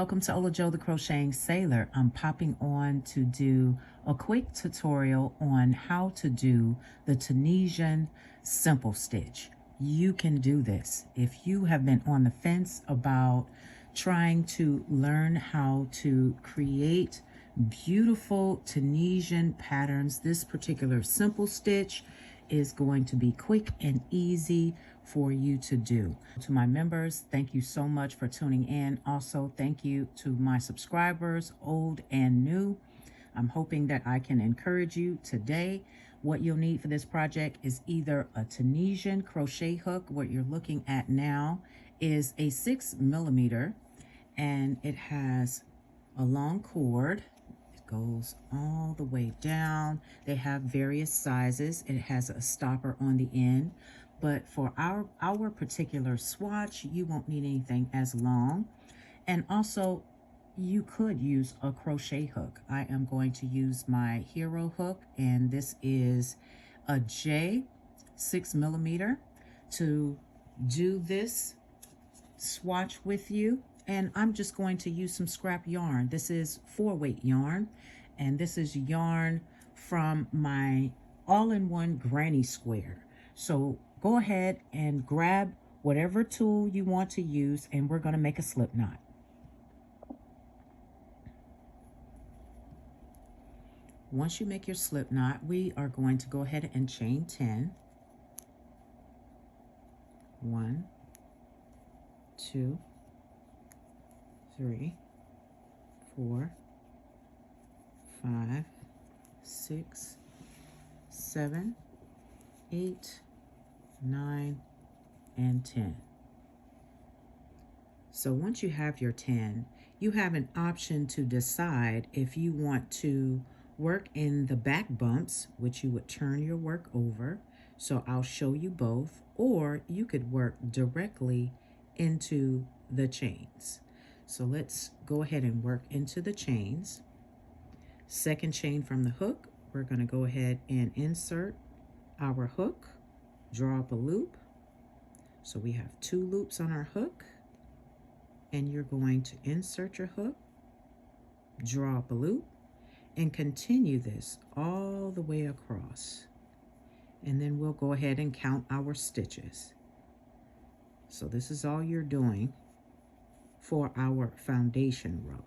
welcome to Ola Joe the Crocheting Sailor. I'm popping on to do a quick tutorial on how to do the Tunisian simple stitch. You can do this. If you have been on the fence about trying to learn how to create beautiful Tunisian patterns, this particular simple stitch is going to be quick and easy for you to do. To my members, thank you so much for tuning in. Also, thank you to my subscribers, old and new. I'm hoping that I can encourage you today. What you'll need for this project is either a Tunisian crochet hook. What you're looking at now is a 6mm, and it has a long cord. Goes all the way down. They have various sizes. It has a stopper on the end, but for our particular swatch, you won't need anything as long. And also, you could use a crochet hook. I am going to use my hero hook, and this is a J 6mm to do this swatch with you. And I'm just going to use some scrap yarn. This is 4-weight yarn, and this is yarn from my all-in-one granny square. So go ahead and grab whatever tool you want to use, and we're gonna make a slip knot. Once you make your slip knot, we are going to go ahead and chain 10. 1, 2, 3, 4, 5, 6, 7, 8, 9, and 10. So once you have your 10, you have an option to decide if you want to work in the back bumps, which you would turn your work over. So I'll show you both, or you could work directly into the chains. So let's go ahead and work into the chains. Second chain from the hook, we're going to go ahead and insert our hook, draw up a loop. So we have 2 loops on our hook, and you're going to insert your hook, draw up a loop, and continue this all the way across. And then we'll go ahead and count our stitches. So this is all you're doing for our foundation row.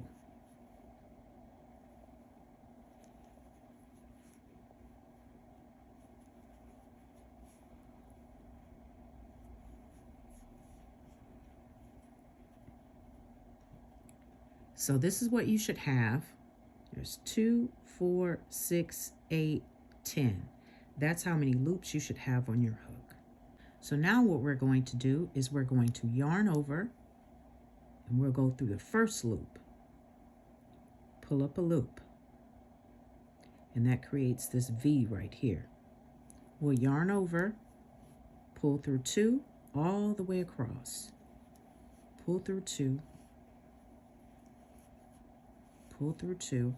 So this is what you should have. There's 2, 4, 6, 8, 10. That's how many loops you should have on your hook. So now what we're going to do is we're going to yarn over, and we'll go through the first loop, pull up a loop, and that creates this V right here. We'll yarn over, pull through 2 all the way across, pull through 2, pull through 2,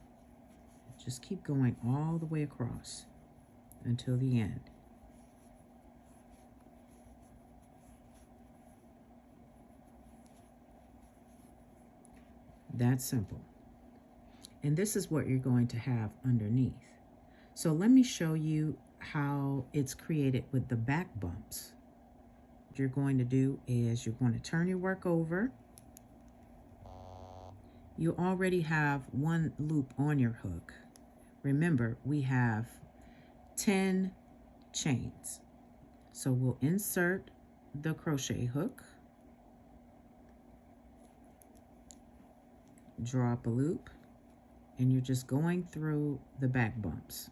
just keep going all the way across until the end. That's simple. And this is what you're going to have underneath. So let me show you how it's created with the back bumps. What you're going to do is you're going to turn your work over. You already have 1 loop on your hook. Remember, we have 10 chains. So we'll insert the crochet hook, draw up a loop, and you're just going through the back bumps.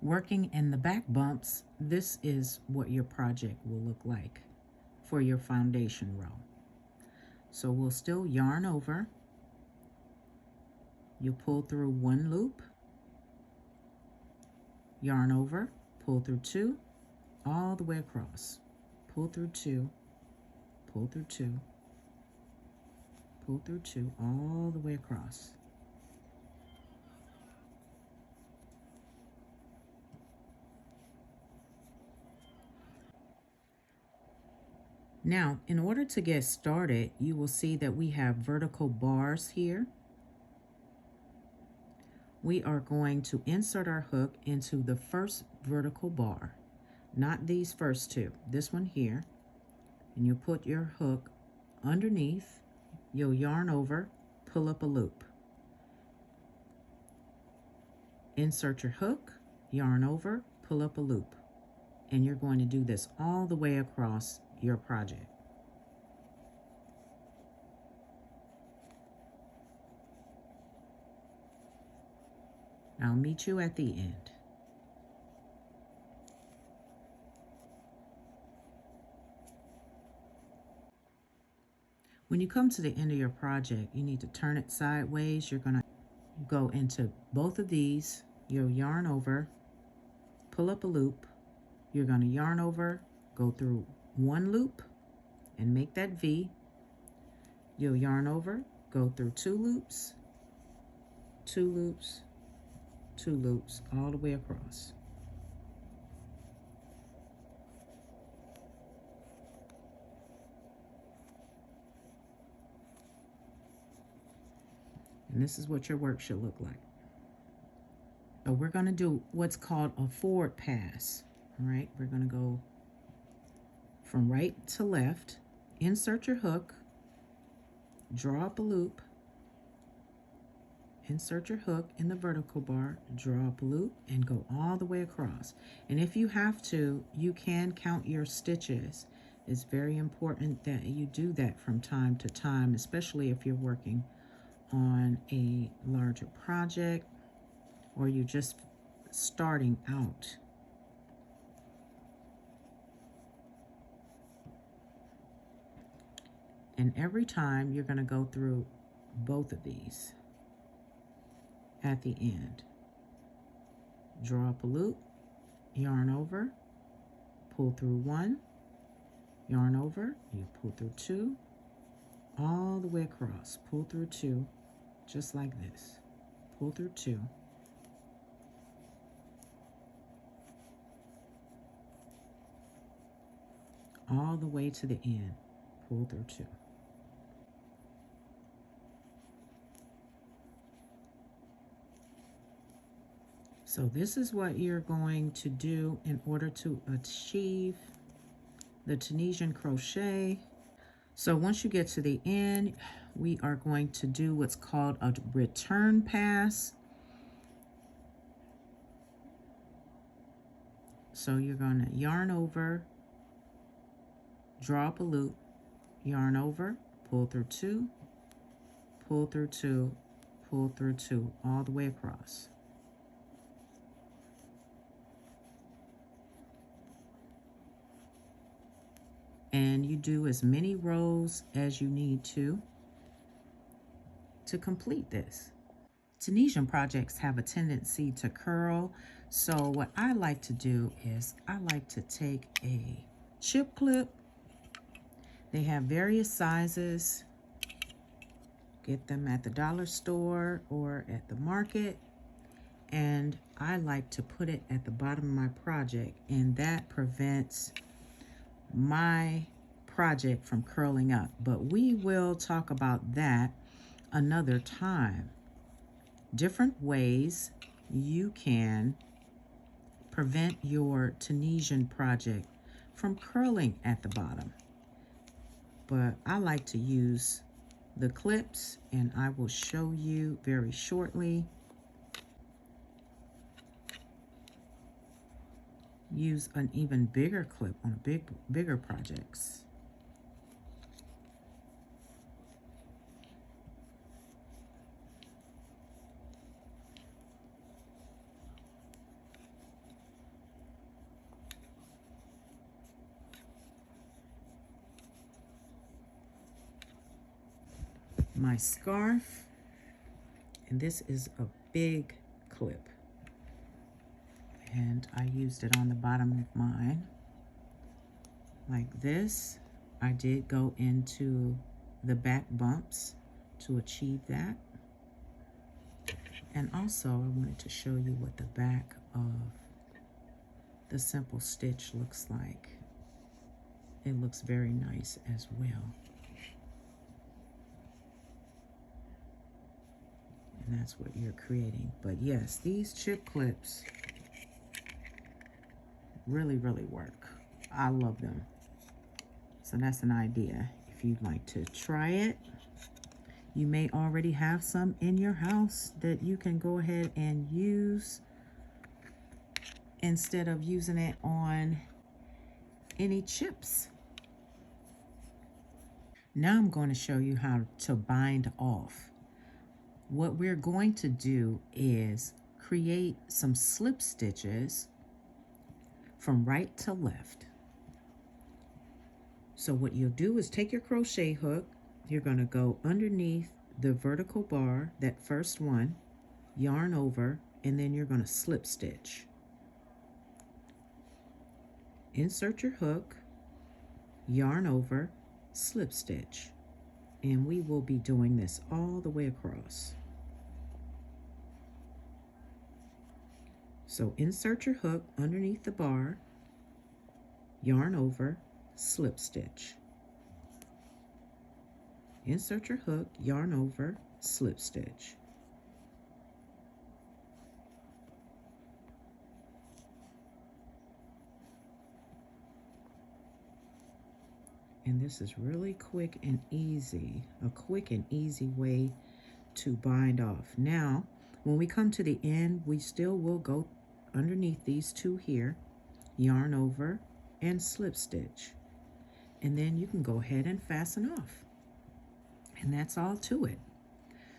Working in the back bumps, this is what your project will look like for your foundation row. So we'll still yarn over. You pull through 1 loop, yarn over, pull through 2, all the way across. Pull through 2, pull through 2, pull through 2, all the way across. Now, in order to get started, you will see that we have vertical bars here. We are going to insert our hook into the first vertical bar, not these first two, this one here. And you put your hook underneath, you'll yarn over, pull up a loop. Insert your hook, yarn over, pull up a loop. And you're going to do this all the way across your project. I'll meet you at the end. When you come to the end of your project, you need to turn it sideways. You're going to go into both of these. You'll yarn over, pull up a loop. You're going to yarn over, go through one loop and make that V. You'll yarn over, go through two loops, two loops, two loops, all the way across. And this is what your work should look like. So we're going to do what's called a forward pass. All right, we're going to go from right to left, insert your hook, draw up a loop, insert your hook in the vertical bar, draw up a loop, and go all the way across. And if you have to, you can count your stitches. It's very important that you do that from time to time, especially if you're working on a larger project or you're just starting out. And every time you're going to go through both of these at the end. Draw up a loop, yarn over, pull through one, yarn over, you pull through two, all the way across, pull through two, just like this. Pull through two. All the way to the end, pull through two. So this is what you're going to do in order to achieve the Tunisian crochet. So once you get to the end, we are going to do what's called a return pass. So you're going to yarn over, draw up a loop, yarn over, pull through two, pull through two, pull through two, all the way across. And you do as many rows as you need to complete this. Tunisian projects have a tendency to curl, so what I like to do is I like to take a chip clip. They have various sizes. Get them at the dollar store or at the market. And I like to put it at the bottom of my project, and that prevents my project from curling up. But we will talk about that another time. Different ways you can prevent your Tunisian project from curling at the bottom. But I like to use the clips, and I will show you very shortly. Use an even bigger clip on bigger projects. My scarf, and this is a big clip, and I used it on the bottom of mine like this. I did go into the back bumps to achieve that, and also I wanted to show you what the back of the simple stitch looks like. it looks very nice as well. And that's what you're creating. But yes, these chip clips really, really work. I love them. So that's an idea. If you'd like to try it, you may already have some in your house that you can go ahead and use instead of using it on any chips. Now I'm going to show you how to bind off. What we're going to do is create some slip stitches from right to left. So what you'll do is take your crochet hook, you're going to go underneath the vertical bar, that first one, yarn over, and then you're going to slip stitch. Insert your hook, yarn over, slip stitch, and we will be doing this all the way across. So insert your hook underneath the bar, yarn over, slip stitch. Insert your hook, yarn over, slip stitch. And this is really quick and easy, a quick and easy way to bind off. Now, when we come to the end, we still will go underneath these two here, yarn over and slip stitch. And then you can go ahead and fasten off. And that's all to it.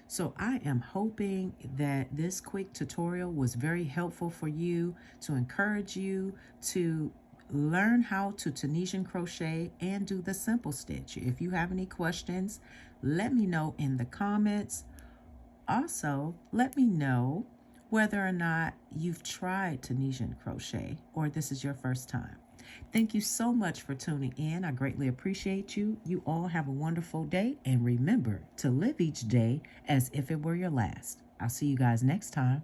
So I am hoping that this quick tutorial was very helpful for you, to encourage you to learn how to Tunisian crochet and do the simple stitch. If you have any questions, let me know in the comments. Also, let me know whether or not you've tried Tunisian crochet or this is your first time. Thank you so much for tuning in. I greatly appreciate you. You all have a wonderful day, and remember to live each day as if it were your last. I'll see you guys next time.